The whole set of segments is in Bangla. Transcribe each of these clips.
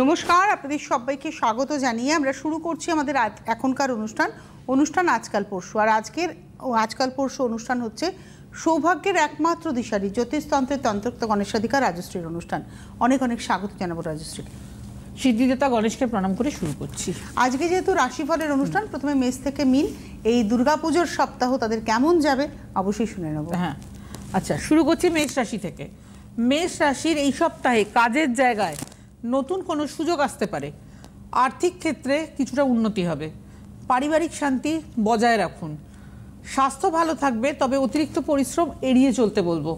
নমস্কার, আপনাদের সবাইকে স্বাগত জানিয়ে আমরা শুরু করছি আমাদের এখনকার অনুষ্ঠান আজকাল পরশু। আর আজকাল পরশু অনুষ্ঠান হচ্ছে সৌভাগ্যের একমাত্র দিশারি জ্যোতিষতন্ত্রের তন্ত্রোক্ত গণেশাধিকার রাজশ্রীর অনুষ্ঠান। অনেক অনেক স্বাগত জানাবো রাজশ্রীকে। সিদ্ধিদাতা গণেশকে প্রণাম করে শুরু করছি। আজকে যেহেতু রাশিফলের অনুষ্ঠান, প্রথমে মেষ থেকে মিন, এই দুর্গাপুজোর সপ্তাহ তাদের কেমন যাবে অবশ্যই শুনে নেব। হ্যাঁ, আচ্ছা, শুরু করছি মেষ রাশি থেকে। মেষ রাশির এই সপ্তাহে কাজের জায়গায় নতুন কোনো সুযোগ আসতে পারে। আর্থিক ক্ষেত্রে কিছুটা উন্নতি হবে। পারিবারিক শান্তি বজায় রাখুন। স্বাস্থ্য ভালো থাকবে, তবে অতিরিক্ত পরিশ্রম এড়িয়ে চলতে বলবো।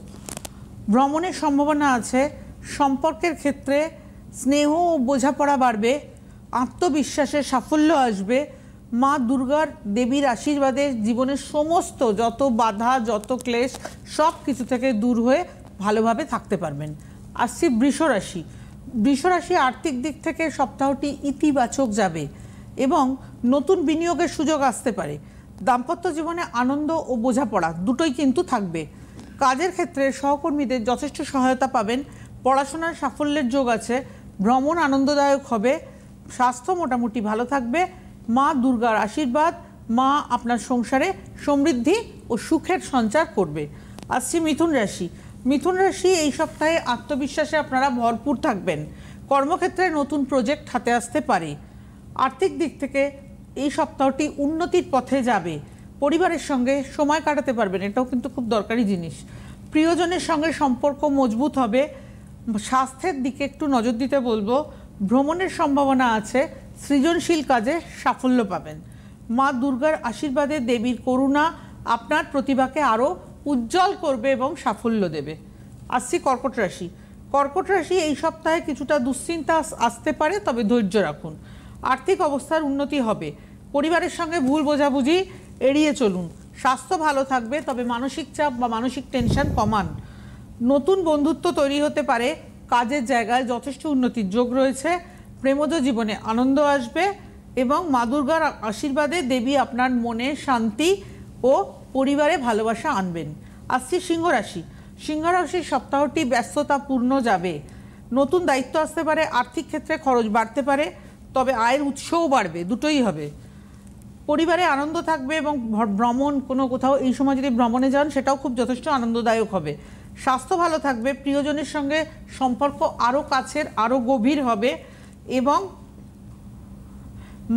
ভ্রমণের সম্ভাবনা আছে। সম্পর্কের ক্ষেত্রে স্নেহ ও বোঝাপড়া বাড়বে। আত্মবিশ্বাসের সাফল্য আসবে। মা দুর্গার দেবীর আশীর্বাদে জীবনের সমস্ত যত বাধা, যত ক্লেশ, সব কিছু থেকে দূর হয়ে ভালোভাবে থাকতে পারবেন। আসছি বৃষ রাশি। বৃষ রাশি আর্থিক দিক থেকে সপ্তাহটি ইতিবাচক যাবে এবং নতুন বিনিয়োগের সুযোগ আসতে পারে। দাম্পত্য জীবনে আনন্দ ও বোঝাপড়া দুটোই কিন্তু থাকবে। কাজের ক্ষেত্রে সহকর্মীদের যথেষ্ট সহায়তা পাবেন। পড়াশোনার সাফল্যের যোগ আছে। ভ্রমণ আনন্দদায়ক হবে। স্বাস্থ্য মোটামুটি ভালো থাকবে। মা দুর্গার আশীর্বাদ মা আপনার সংসারে সমৃদ্ধি ও সুখের সঞ্চার করবে। আসছি মিথুন রাশি। মিথুন রাশি এই সপ্তাহে আত্মবিশ্বাসে আপনারা ভরপুর থাকবেন। কর্মক্ষেত্রে নতুন প্রজেক্ট হাতে আসতে পারে। আর্থিক দিক থেকে এই সপ্তাহটি উন্নতির পথে যাবে। পরিবারের সঙ্গে সময় কাটাতে পারবেন, এটাও কিন্তু খুব দরকারি জিনিস। প্রিয়জনের সঙ্গে সম্পর্ক মজবুত হবে। স্বাস্থ্যের দিকে একটু নজর দিতে বলবো। ভ্রমণের সম্ভাবনা আছে। সৃজনশীল কাজে সাফল্য পাবেন। মা দুর্গার আশীর্বাদে দেবীর করুণা আপনার প্রতিভাকে আরও উজ্জ্বল করবে এবং সাফল্য দেবে। আসছি কর্কট রাশি। কর্কট রাশি এই সপ্তাহে কিছুটা দুশ্চিন্তা আসতে পারে, তবে ধৈর্য রাখুন। আর্থিক অবস্থার উন্নতি হবে। পরিবারের সঙ্গে ভুল বোঝাবুঝি এড়িয়ে চলুন। স্বাস্থ্য ভালো থাকবে, তবে মানসিক চাপ বা মানসিক টেনশন কমান। নতুন বন্ধুত্ব তৈরি হতে পারে। কাজের জায়গায় যথেষ্ট উন্নতির যোগ রয়েছে। প্রেমজ জীবনে আনন্দ আসবে এবং মা দুর্গার আশীর্বাদে দেবী আপনার মনে শান্তি ও পরিবারে ভালোবাসা আনবেন। আসছি সিংহ রাশি। সিংহ রাশির সপ্তাহটি ব্যস্ততাপূর্ণ যাবে। নতুন দায়িত্ব আসতে পারে। আর্থিক ক্ষেত্রে খরচ বাড়তে পারে, তবে আয়ের উৎসও বাড়বে, দুটোই হবে। পরিবারে আনন্দ থাকবে এবং ভ্রমণ কোথাও এই সময় যদি ভ্রমণে যান সেটাও খুব যথেষ্ট আনন্দদায়ক হবে। স্বাস্থ্য ভালো থাকবে। প্রিয়জনের সঙ্গে সম্পর্ক আরও কাছের, আরও গভীর হবে এবং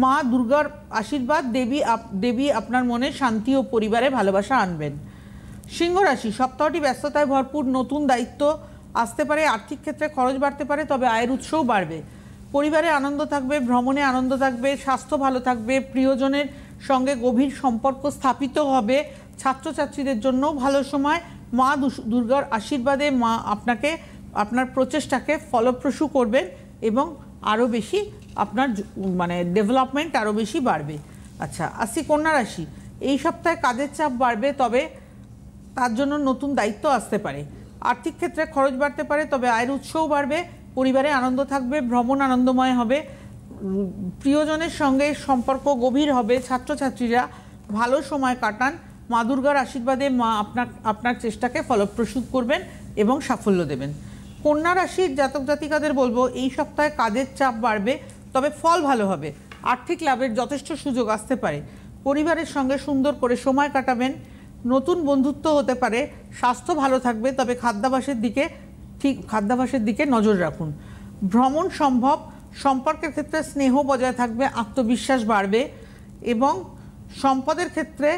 মা দুর্গার আশীর্বাদ দেবী আপনার মনে শান্তি ও পরিবারে ভালোবাসা আনবেন। সিংহ রাশি সপ্তাহটি ব্যস্ততায় ভরপুর। নতুন দায়িত্ব আসতে পারে। আর্থিক ক্ষেত্রে খরচ বাড়তে পারে, তবে আয়ের উৎসও বাড়বে। পরিবারে আনন্দ থাকবে। ভ্রমণে আনন্দ থাকবে। স্বাস্থ্য ভালো থাকবে। প্রিয়জনের সঙ্গে গভীর সম্পর্ক স্থাপিত হবে। ছাত্রছাত্রীদের জন্য ভালো সময়। মা দুর্গার আশীর্বাদে মা আপনার প্রচেষ্টাকে ফলপ্রসূ করবেন এবং আরও বেশি আপনার ডেভেলপমেন্ট আরও বেশি বাড়বে। আচ্ছা, আসছি কন্যা রাশি। এই সপ্তাহে কাজের চাপ বাড়বে, তবে তার জন্য নতুন দায়িত্ব আসতে পারে। আর্থিক ক্ষেত্রে খরচ বাড়তে পারে, তবে আয়ের উৎসও বাড়বে। পরিবারে আনন্দ থাকবে। ভ্রমণ আনন্দময় হবে। প্রিয়জনের সঙ্গে সম্পর্ক গভীর হবে। ছাত্রছাত্রীরা ভালো সময় কাটান। মা দুর্গার আশীর্বাদে মা আপনার চেষ্টাকে ফলপ্রসূ করবেন এবং সাফল্য দেবেন। কন্যা রাশির জাতক জাতিকাদের বলবো এই সপ্তাহে কাজের চাপ বাড়বে, তবে ফল ভালো হবে। আর্থিক লাভের যথেষ্ট সুযোগ আসতে পারে। পরিবারের সঙ্গে সুন্দর করে সময় কাটাবেন। নতুন বন্ধুত্ব হতে পারে। স্বাস্থ্য ভালো থাকবে, তবে খাদ্যাভ্যাসের দিকে নজর রাখুন। ভ্রমণ সম্ভব। সম্পর্কের ক্ষেত্রে স্নেহ বজায় থাকবে। আত্মবিশ্বাস বাড়বে এবং সম্পদের ক্ষেত্রে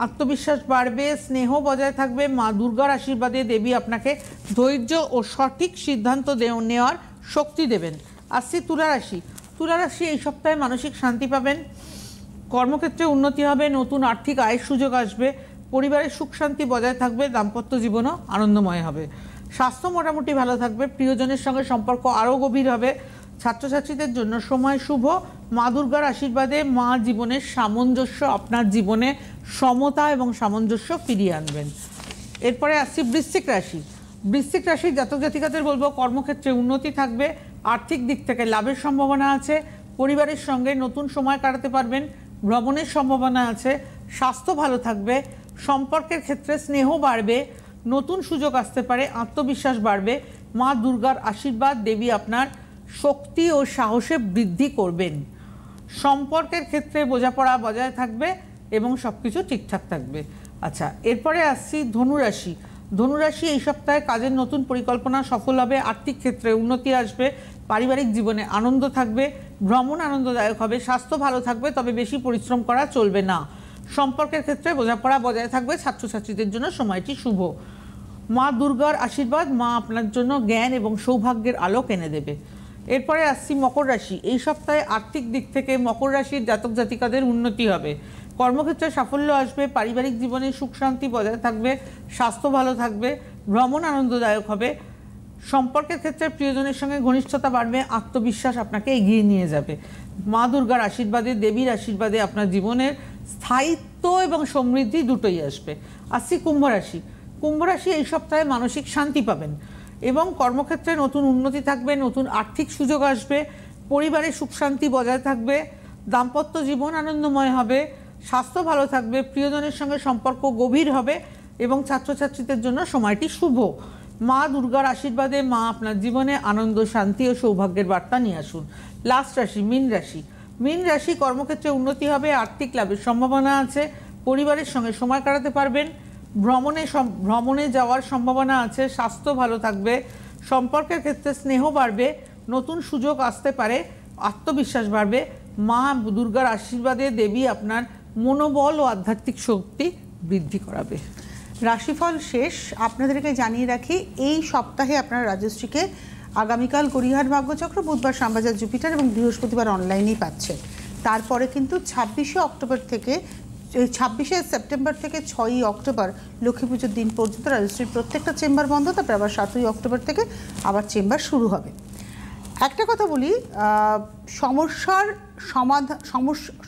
আত্মবিশ্বাস বাড়বে, স্নেহ বজায় থাকবে। মা দুর্গার আশীর্বাদে দেবী আপনাকে ধৈর্য ও সঠিক সিদ্ধান্ত নেওয়ার শক্তি দেবেন। আসছি তুলা রাশি। তুলা রাশি এই সপ্তাহে মানসিক শান্তি পাবেন। কর্মক্ষেত্রে উন্নতি হবে। নতুন আর্থিক আয়ের সুযোগ আসবে। পরিবারের সুখ শান্তি বজায় থাকবে। দাম্পত্য জীবনও আনন্দময় হবে। স্বাস্থ্য মোটামুটি ভালো থাকবে। প্রিয়জনের সঙ্গে সম্পর্ক আরও গভীর হবে। ছাত্রছাত্রীদের জন্য সময় শুভ। মা দুর্গার আশীর্বাদে মা জীবনের সামঞ্জস্য, আপনার জীবনে সমতা এবং সামঞ্জস্য ফিরিয়ে আনবেন। এরপরে আসছি বৃশ্চিক রাশি। বৃশ্চিক রাশির জাতক জাতিকাদের বলবো কর্মক্ষেত্রে উন্নতি থাকবে। আর্থিক দিক থেকে লাভের সম্ভাবনা আছে। পরিবারের সঙ্গে নতুন সময় কাটাতে পারবেন। ভ্রমণের সম্ভাবনা আছে। স্বাস্থ্য ভালো থাকবে। সম্পর্কের ক্ষেত্রে স্নেহ বাড়বে। নতুন সুযোগ আসতে পারে। আত্মবিশ্বাস বাড়বে। মা দুর্গার আশীর্বাদ দেবী আপনার শক্তি ও সাহসে বৃদ্ধি করবেন। সম্পর্কের ক্ষেত্রে বোঝাপড়া বজায় থাকবে এবং সবকিছু ঠিকঠাক থাকবে। আচ্ছা, এরপরে আসছি ধনুরাশি। ধনুরাশি এই সপ্তাহে কাজের নতুন পরিকল্পনা সফল হবে, আর্থিক ক্ষেত্রে উন্নতি আসবে, পারিবারিক জীবনে আনন্দ থাকবে, ভ্রমণ আনন্দদায়ক হবে, স্বাস্থ্য ভালো থাকবে, তবে বেশি পরিশ্রম করা চলবে না। সম্পর্কের ক্ষেত্রে বোঝাপড়া বজায় থাকবে, ছাত্রছাত্রীদের জন্য সময়টি শুভ। মা দুর্গার আশীর্বাদ, মা আপনার জন্য জ্ঞান এবং সৌভাগ্যের আলোক এনে দেবে। এরপরে আসছি মকর রাশি। এই সপ্তাহে আর্থিক দিক থেকে মকর রাশির জাতক জাতিকাদের উন্নতি হবে, কর্মক্ষেত্রে সাফল্য আসবে, পারিবারিক জীবনে সুখ শান্তি বজায় থাকবে, স্বাস্থ্য ভালো থাকবে, ভ্রমণ আনন্দদায়ক হবে, সম্পর্কের ক্ষেত্রে প্রিয়জনের সঙ্গে ঘনিষ্ঠতা বাড়বে, আত্মবিশ্বাস আপনাকে এগিয়ে নিয়ে যাবে। মা দুর্গার আশীর্বাদে, দেবীর আশীর্বাদে আপনার জীবনের স্থায়িত্ব এবং সমৃদ্ধি দুটোই আসবে। আসছি কুম্ভ রাশি। কুম্ভ রাশি এই সপ্তাহে মানসিক শান্তি পাবেন এবং কর্মক্ষেত্রে নতুন উন্নতি থাকবে, নতুন আর্থিক সুযোগ আসবে, পরিবারে সুখ শান্তি বজায় থাকবে, দাম্পত্য জীবন আনন্দময় হবে, স্বাস্থ্য ভালো থাকবে, প্রিয়জনের সঙ্গে সম্পর্ক গভীর হবে এবং ছাত্রছাত্রীদের জন্য সময়টি শুভ। মা দুর্গার আশীর্বাদে মা আপনার জীবনে আনন্দ, শান্তি ও সৌভাগ্যের বার্তা নিয়ে আসুন। লাস্ট রাশি মীন রাশি। মীন রাশি কর্মক্ষেত্রে উন্নতি হবে, আর্থিক লাভের সম্ভাবনা আছে, পরিবারের সঙ্গে সময় কাটাতে পারবেন, ভ্রমণে যাওয়ার সম্ভাবনা আছে, স্বাস্থ্য ভালো থাকবে, সম্পর্কের ক্ষেত্রে স্নেহ বাড়বে, নতুন সুযোগ আসতে পারে, আত্মবিশ্বাস বাড়বে। মা দুর্গার আশীর্বাদে দেবী আপনার মনোবল ও আধ্যাত্মিক শক্তি বৃদ্ধি করাবে। রাশিফল শেষ। আপনাদেরকে জানিয়ে রাখি, এই সপ্তাহে আপনারা রাজশ্রীকে আগামীকাল গড়িয়াহাট ভাগ্যচক্র, বুধবার শ্যামবাজার জুপিটার এবং বৃহস্পতিবার অনলাইনেই পাচ্ছেন। তারপরে কিন্তু 26শে সেপ্টেম্বর থেকে 6ই অক্টোবর লক্ষ্মী পুজোর দিন পর্যন্ত রাজশ্রীর প্রত্যেকটা চেম্বার বন্ধ, তারপর আবার 7ই অক্টোবর থেকে আবার চেম্বার শুরু হবে। একটা কথা বলি,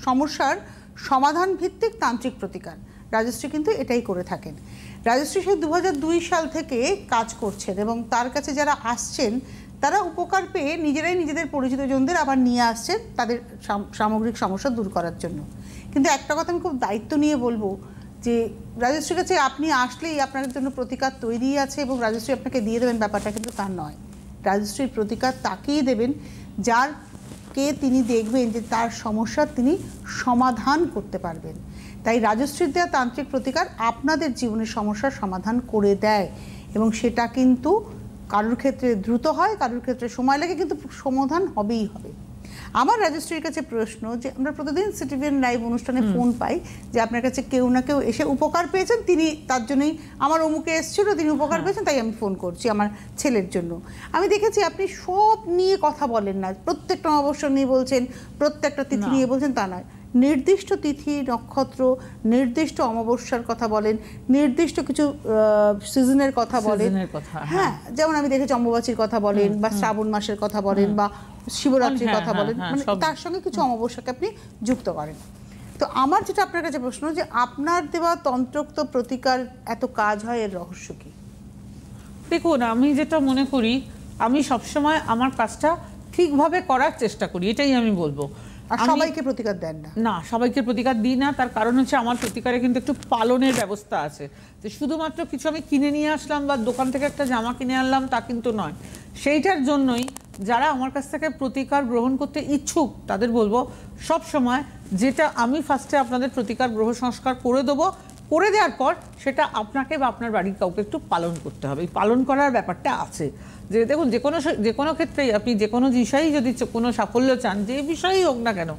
সমস্যার সমাধান ভিত্তিক তান্ত্রিক প্রতিকার রাজশ্রী কিন্তু এটাই করে থাকেন। রাজশ্রী সেই 2002 সাল থেকে কাজ করছেন এবং তার কাছে যারা আসছেন তারা উপকার পেয়ে নিজেরাই নিজেদের পরিচিতজনদের আবার নিয়ে আসছেন তাদের সামগ্রিক সমস্যা দূর করার জন্য। কিন্তু একটা কথা আমি খুব দায়িত্ব নিয়ে বলবো যে রাজশ্রীর কাছে আপনি আসলেই আপনার জন্য প্রতিকার তৈরি আছে এবং রাজশ্রী আপনাকে দিয়ে দেবেন, ব্যাপারটা কিন্তু তা নয়। রাজশ্রীর প্রতিকার তাকেই দেবেন যারকে তিনি দেখবেন যে তার সমস্যার তিনি সমাধান করতে পারবেন। তাই রাজশ্রীর দেওয়া তান্ত্রিক প্রতিকার আপনাদের জীবনের সমস্যার সমাধান করে দেয় এবং সেটা কিন্তু কারোর ক্ষেত্রে দ্রুত হয়, কারোর ক্ষেত্রে সময় লাগে, কিন্তু সমাধান হবেই হবে। আমার রাজশ্রীর কাছে প্রশ্ন যে আমরা প্রতিদিন সিটিভিএন লাইভ অনুষ্ঠানে ফোন পাই যে আপনার কাছে কেউ না কেউ এসে উপকার পেয়েছেন, তিনি তার জন্যই আমার অমুকে এসেছিল, তিনি উপকার পেয়েছেন, তাই আমি ফোন করছি আমার ছেলের জন্য। আমি দেখেছি আপনি সব নিয়ে কথা বলেন না, প্রত্যেকটা অবসর নিয়ে বলছেন, প্রত্যেকটা তিথি নিয়ে বলছেন, তা নয়। নির্দিষ্ট তিথি নক্ষত্র, নির্দিষ্ট অমাবস্যার কথা বলেন, নির্দিষ্ট কিছু সিজনের কথা বলেন। হ্যাঁ, যেমন আমি দেখেছি অম্বুবাচীর কথা বলেন বা শ্রাবণ মাসের কথা বলেন বা শিবরাত্রির কথা বলেন, মানে তার সঙ্গে কিছু অমাবস্যাকে আপনি যুক্ত করেন। তো আমার যেটা আপনার কাছে প্রশ্ন যে আপনার দেওয়া তন্ত্রোক্ত প্রতিকার এত কাজ হয়, এর রহস্য কি? দেখুন, আমি যেটা মনে করি, আমি সবসময় আমার কাজটা ঠিকভাবে করার চেষ্টা করি, এটাই আমি বলবো। আর সবাইকে প্রতিকার দেন না? না, সবাইকে প্রতিকার দিই না। তার কারণ হচ্ছে আমার প্রতিকারে কিন্তু একটু পালনের ব্যবস্থা আছে। যে শুধুমাত্র কিছু আমি কিনে নিয়ে আসলাম বা দোকান থেকে একটা জামা কিনে আনলাম তা কিন্তু নয়। সেইটার জন্যই যারা আমার কাছ থেকে প্রতিকার গ্রহণ করতে ইচ্ছুক তাদের বলবো সব সময় যেটা আমি ফার্স্টে আপনাদের প্রতিকার গ্রহ সংস্কার করে দেবো, করে দেওয়ার পর সেটা আপনাকে বা আপনার বাড়ির কাউকে একটু পালন করতে হবে। এই পালন করার ব্যাপারটা আছে। যে দেখুন, যে কোনো ক্ষেত্রেই আপনি যে কোনো বিষয়েই যদি কোনো সাফল্য চান, যে বিষয়েই হোক না কেন,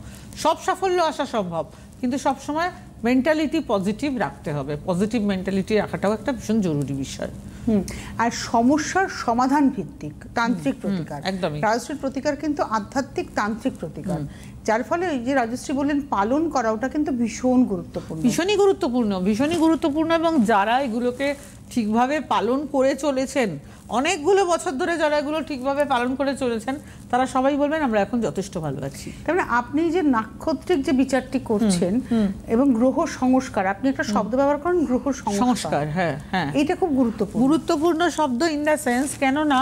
সব সাফল্য আসা সম্ভব, কিন্তু সবসময় মেন্টালিটি পজিটিভ রাখতে হবে। পজিটিভ মেন্টালিটি রাখাটাও একটা ভীষণ জরুরি বিষয়। আর সমস্যার সমাধান ভিত্তিক তান্ত্রিক প্রতিকার, একদমই রাজশ্রীর প্রতিকার কিন্তু আধ্যাত্মিক তান্ত্রিক প্রতিকার, যার ফলে এই যে রাজশ্রী বললেন পালন করা, ওটা কিন্তু ভীষণ গুরুত্বপূর্ণ, ভীষণই গুরুত্বপূর্ণ। এবং যারা এগুলোকে ঠিকভাবে পালন করে চলেছেন, অনেকগুলো বছর ধরে যারা এগুলো ঠিকভাবে পালন করে চলেছেন, তারা সবাই বলবেন আমরা এখন যথেষ্ট ভালো আছি। তার মানে আপনি যে নাক্ষত্রিক যে বিচারটি করছেন এবং গ্রহ সংস্কার, আপনি একটা শব্দ ব্যবহার করেন, গ্রহ সংস্কার। হ্যাঁ হ্যাঁ, এটা খুব গুরুত্বপূর্ণ শব্দ ইন দ্য সেন্স, কেননা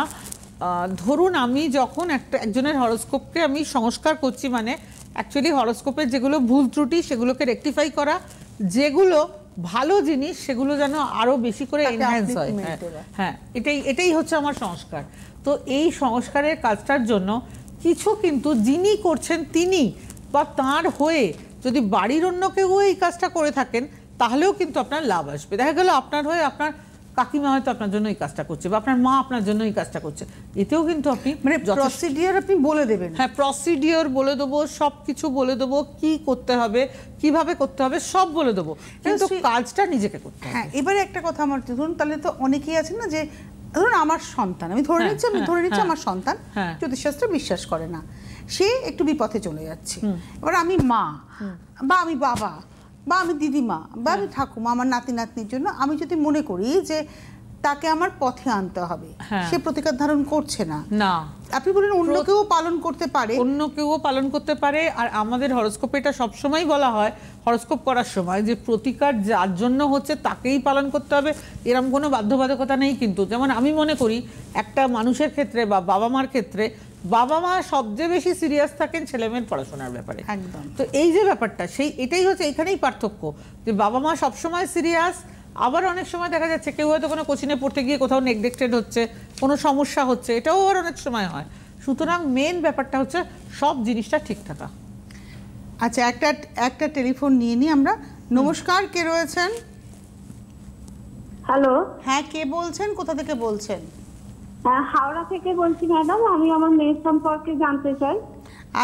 ধরুন আমি যখন একজনের হরোস্কোপকে আমি সংস্কার করছি, মানে অ্যাকচুয়ালি হরোস্কোপের যেগুলো ভুল ত্রুটি সেগুলোকে রেকটিফাই করা, যেগুলো ভালো জিনিস সেগুলো যেন আরো বেশি করে এনহ্যান্স হয়। হ্যাঁ, এটাই হচ্ছে আমার সংস্কার। তো এই সংস্কারের কাজটার জন্য কিছু কিন্তু যিনি করছেন তিনি বা তার হয়ে যদি বাড়ির অন্য কেউ এই কাজটা করে থাকেন তাহলেও কিন্তু আপনার লাভ আসবে। দেখা গেল আপনার হয়ে আপনার কাকিমা হয়তো আপনার জন্য এই কাজটা করছে বা আপনার মা আপনার জন্য এই কাজটা করছে, এতেও কিন্তু আপনি মানে প্রসিডিওর আপনি বলে দেবেন। হ্যাঁ, প্রসিডিওর বলে দেবো, সব কিছু বলে দেবো, কি করতে হবে কিভাবে করতে হবে সব বলে দেবো, কিন্তু কাজটা নিজেকে করতে হবে। হ্যাঁ, এবারে একটা কথা আমার ধরুন, তাহলে তো অনেকেই আছেন না যে ধরুন আমার সন্তান, আমি ধরে নিচ্ছি আমার সন্তান জ্যোতিষশাস্ত্রে বিশ্বাস করে না, সে একটু বিপথে চলে যাচ্ছে। এবার আমি মা বা আমি বাবা বা আমি দিদিমা বা আমি ঠাকুমা, আমার নাতি নাতনির জন্য আমি যদি মনে করি যে তাকে আমার পথে আনতে হবে, সে প্রতিকার ধারণ করছে না, আপনি বলেন অন্য কেউ পালন করতে পারে, অন্য কেউ পালন করতে পারে। আর আমাদের হরোস্কোপে এটা সবসময় বলা হয় হরোস্কোপ করার সময় যে প্রতিকার যার জন্য হচ্ছে তাকেই পালন করতে হবে, এরকম কোনো বাধ্যবাধকতা নেই। কিন্তু যেমন আমি মনে করি একটা মানুষের ক্ষেত্রে বা বাবা মার ক্ষেত্রে বাবা মা সবচেয়ে বেশি সিরিয়াস থাকেন ছেলেমেয়ের পড়াশোনার ব্যাপারে। একদম। তো এই যে ব্যাপারটা এটাই হচ্ছে এখানেই পার্থক্য, যে বাবা মা সবসময় সিরিয়াস, আবার অনেক সময় দেখা যাচ্ছে কেউ হয়তো কোনো কোচিনে পড়তে গিয়ে কোথাও নেগলেক্টেড হচ্ছে, কোনো সমস্যা হচ্ছে, এটাও আবার অনেক সময় হয়। সুতরাং মেন ব্যাপারটা হচ্ছে সব জিনিসটা ঠিক থাকা। আচ্ছা, একটা টেলিফোন নিয়ে নিই আমরা। নমস্কার, কে রয়েছেন? হ্যালো। হ্যাঁ, কে বলছেন, কোথা থেকে বলছেন? হ্যাঁ, হাওড়া থেকে বলছি ম্যাডাম, আমি আমার মেয়ের সম্পর্কে জানতে চাই।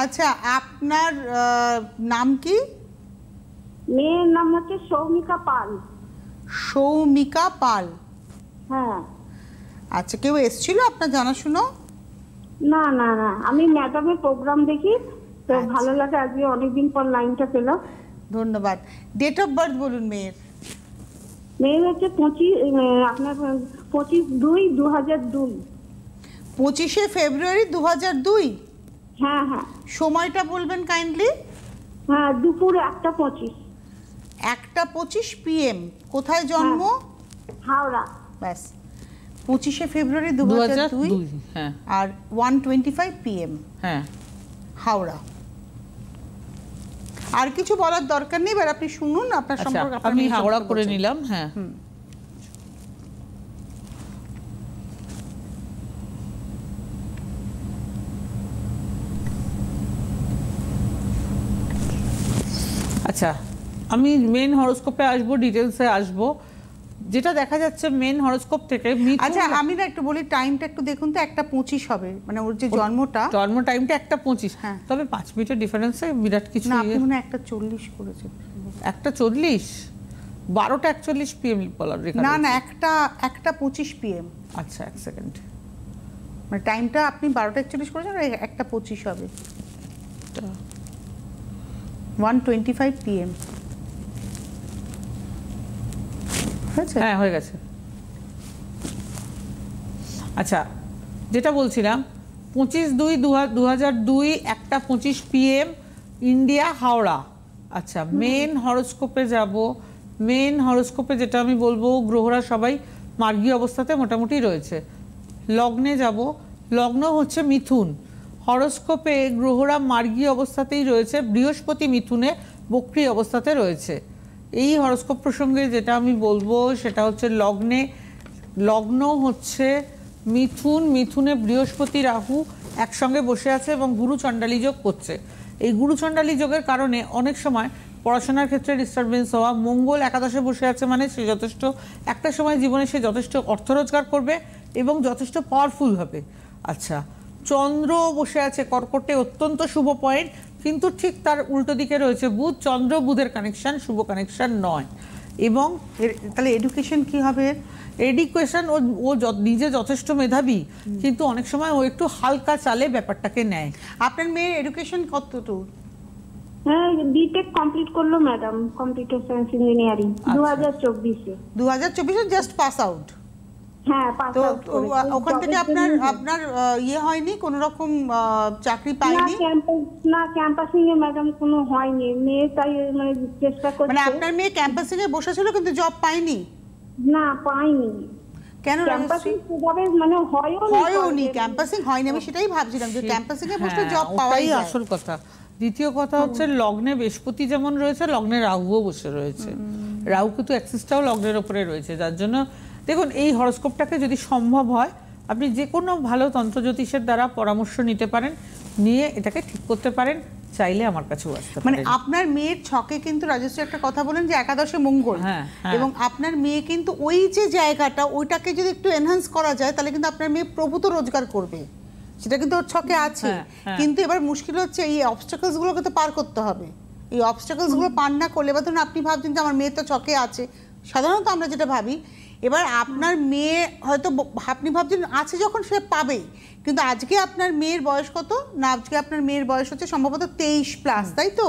আচ্ছা, আপনার নাম কি? মেয়ের নাম হচ্ছে সৌমিকা পাল। সৌমিকা পাল? হ্যাঁ। আচ্ছা, কেউ এসেছিল আপনার জানাশুনো? না না না, আমি ম্যাডামের প্রোগ্রাম দেখি তো ভালো লাগে, আজকে অনেকদিন পর লাইনটা পেলাম। ধন্যবাদ। ডেট অফ বার্থ বলুন মেয়ের। মেয়ের হচ্ছে 25/2/2002। 25শে ফেব্রুয়ারি 2002? হ্যাঁ হ্যাঁ। সময়টা বলবেন কাইন্ডলি? হ্যাঁ, দুপুর 1:25। 1:25 PM। কোথায় জন্ম? হাওড়া। ব্যাস, 25শে ফেব্রুয়ারি 2002। হ্যাঁ। আর 1:25 PM। হ্যাঁ, হাওড়া। আর কিছু বলার দরকার নেই, এবার আপনি শুনুন আপনার সম্পর্কে। আমি হাওড়া করে নিলাম। হ্যাঁ, আচ্ছা, আমি মেন হরোস্কোপে আসবো, ডিটেলসে আসবো। যেটা দেখা যাচ্ছে মেন হরোস্কোপ থেকে। আচ্ছা, আমি না একটু বলি, টাইমটা একটু দেখুন তো। 1:25 হবে, মানে ওর যে জন্মটা, জন্ম টাইমটা 1:25। হ্যাঁ, তবে 5 মিনিটের ডিফারেন্সে বিরাট কিছু না। আপনি মনে 1:40 করেছেন। 1:40? 12:41 PM বলার রেখা। না না, 1:25 PM। আচ্ছা, এক সেকেন্ড। মানে টাইমটা আপনি 12:41 করেছেন, 1:25 হবে। 1:25 PM। হ্যাঁ, হয়ে গেছে। আচ্ছা, যেটা বলছিলাম 25/2/2002 1:25 PM, ইন্ডিয়া, হাওড়া। আচ্ছা, মেন হরোস্কোপে যাব। মেন হরোস্কোপে যেটা আমি বলবো, গ্রহরা সবাই মার্গী অবস্থাতে মোটামুটি রয়েছে। লগ্নে যাব। লগ্ন হচ্ছে মিথুন। হরোস্কোপে গ্রহরা মার্গী অবস্থাতেই রয়েছে, বৃহস্পতি মিথুনে বক্রী অবস্থাতে রয়েছে। এই হরোস্কোপ প্রসঙ্গে যেটা আমি বলবো সেটা হচ্ছে লগ্ন হচ্ছে মিথুন, মিথুনে বৃহস্পতি রাহু একসঙ্গে বসে আছে এবং গুরু চণ্ডালী যোগ করছে। এই গুরু চণ্ডালী যোগের কারণে অনেক সময় পড়াশোনার ক্ষেত্রে ডিস্টারবেন্স হওয়া। মঙ্গল একাদশে বসে আছে, মানে সে যথেষ্ট একটা সময় জীবনে সে যথেষ্ট অর্থ রোজগার করবে এবং যথেষ্ট পাওয়ারফুল হবে। আচ্ছা, চন্দ্র বসে আছে কর্কটে, অত্যন্ত শুভ পয়েন্ট, কিন্তু ঠিক তার উল্টো দিকে রয়েছে বুধ। চন্দ্র বুধের কানেকশন শুভ কানেকশন নয়। এবং তাহলে এডুকেশন কি হবে? এডুকেশন, ও নিজে যথেষ্ট মেধাবী, কিন্তু অনেক সময় ও একটু হালকা চালে ব্যাপারটাকে নেয়। আপনার মেয়ের এডুকেশন কতদূর? হ্যাঁ, বিটেক কমপ্লিট করলো ম্যাডাম, কম্পিউটার সায়েন্স ইঞ্জিনিয়ারিং 2024-এ। 2024-এ জাস্ট পাস আউট? হ্যাঁ, পাস আউট করেছে। ওখান থেকে আপনার ইয়ে হয়নি, কোনো রকম চাকরি পায়নি? না, ক্যাম্পাসিং এ ম্যাডাম কোনো হয়নি। মেয়ে তাই মানে চেষ্টা করছে। মানে আপনার মেয়ে ক্যাম্পাসিং এ বসেছিল কিন্তু জব পায়নি? না, পাইনি। কেন? ক্যাম্পাসিং সেভাবে মানে হয়ওনি, ক্যাম্পাসিং হয়নি। আমি সেটাই ভাবছিলাম যে ক্যাম্পাসিং এ বসলে জব পাওয়াই আসল কথা। দ্বিতীয় কথা হচ্ছে লগ্নে বৃহস্পতি যেমন রয়েছে, লগ্নে রাহুও বসে রয়েছে। রাহু কিন্তু অ্যাক্সিসটাও লগ্নের উপরে রয়েছে, যার জন্য দেখুন এই হরোস্কোপটাকে যদি সম্ভব হয় আপনি যে কোনো ভালো তন্ত্র জ্যোতিষের দ্বারা পরামর্শ নিতে পারেন। নিয়ে এটাকে ঠিক করতে পারেন, চাইলে আমার কাছেও আসতে মানে পারেন। আপনার মেয়ের ছকে কিন্তু রাজশ্রী একটা কথা বলেন যে একাদশে মঙ্গল, হ্যাঁ, হ্যাঁ। এবং আপনার মেয়ে কিন্তু ওই যে জায়গাটা ওইটাকে যদি একটু এনহান্স করা যায় তাহলে কিন্তু আপনার মেয়ে প্রভূত রোজগার করবে, সেটা কিন্তু ওর ছকে আছে। হ্যাঁ, হ্যাঁ। কিন্তু এবার মুশকিল হচ্ছে এই অবস্টাকলস গুলোকে তো পার করতে হবে। এই অবস্টাকলস গুলো পার না করলে, এবার ধরুন আপনি ভাবছেন যে আমার মেয়ে তো ছকে আছে, সাধারণত আমরা যেটা ভাবি, এবার আপনার মেয়ে হয়তো আপনি ভাবছেন আছে যখন সে পাবেই, কিন্তু আজকে আপনার মেয়ের বয়স কত না, আজকে আপনার মেয়ের বয়স হচ্ছে সম্ভবত 23+, তাই তো?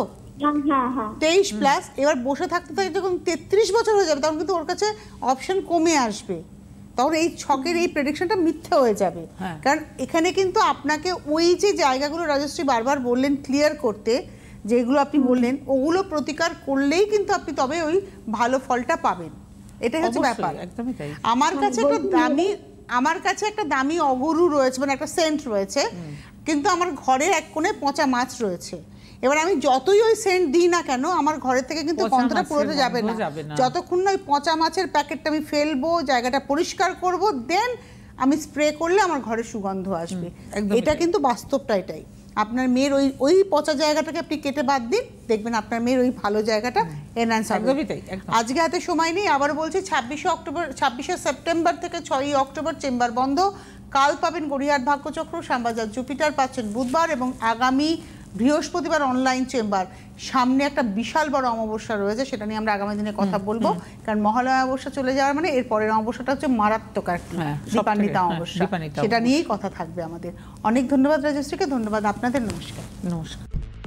হ্যাঁ হ্যাঁ 23+, এবার বসে থাকতে থাকতে যখন 33 বছর হয়ে যাবে তখন কিন্তু ওর কাছে অপশন কমে আসবে, তখন এই ছকের এই প্রেডিকশনটা মিথ্যে হয়ে যাবে। হ্যাঁ। কারণ এখানে কিন্তু আপনাকে ওই যে জায়গাগুলো রাজশ্রী বারবার বললেন ক্লিয়ার করতে, যেগুলো আপনি বললেন ওগুলো প্রতিকার করলেই কিন্তু আপনি তবে ওই ভালো ফলটা পাবেন, এটাই হচ্ছে অবশ্যই, ব্যাপার। একদমই তাই। আমার কাছে একটা দামি অগরু রয়েছে, মানে একটা সেন্ট রয়েছে, কিন্তু আমার ঘরের এক কোণে পচা মাছ রয়েছে। এবার আমি যতই ওই সেন্ট দিই না কেন আমার ঘরের থেকে কিন্তু পচা গন্ধটা মাছের পুরোতে যাবে গন্ধ না, যাবে না। যতক্ষণ না ওই পচা মাছের প্যাকেটটা আমি ফেলবো, জায়গাটা পরিষ্কার করব, দেন আমি স্প্রে করলে আমার ঘরে সুগন্ধ আসবে। একদমই এটা তাই। কিন্তু বাস্তবটা এটাই। আপনার মেয়ের ওই পচা জায়গাটাকে আপনি কেটে বাদ দিন, দেখবেন আপনার মেয়ের ওই ভালো জায়গাটা এনহ্যান্স হবে। একদমই তাই, একদম। আজকে হাতে সময় নেই, আবার বলছি 26শে সেপ্টেম্বর থেকে 6ই অক্টোবর চেম্বার বন্ধ। কাল পাবেন গড়িয়াহাট ভাগ্যচক্র, শ্যামবাজার জুপিটার পাচ্ছেন বুধবার, এবং আগামী বৃহস্পতিবার অনলাইন চেম্বার। সামনে একটা বিশাল বড় অমাবস্যা রয়েছে, সেটা নিয়ে আমরা আগামী দিনে কথা বলবো, কারণ মহালয়া অমাবস্যা চলে যাওয়ার মানে এর পরের অমাবস্যাটা হচ্ছে মারাত্মক একটি হ্যাঁ, দীপান্বিতা হ্যাঁ, অমাবস্যা, দীপান্বিতা সেটা অমাবস্যা। নিয়েই কথা থাকবে আমাদের। অনেক ধন্যবাদ রাজশ্রীকে, ধন্যবাদ আপনাদের, নমস্কার। নমস্কার।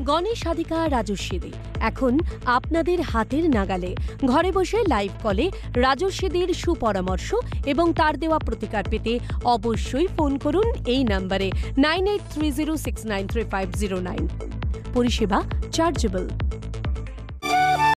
গণেশ সাধিকা রাজস্বীদি এখন আপনাদের হাতের নাগালে। ঘরে বসে লাইভ কলে রাজস্বীদির সুপরামর্শ এবং তার দেওয়া প্রতিকার পেতে অবশ্যই ফোন করুন এই নম্বরে 9830693509। পরিষেবা চার্জেবল।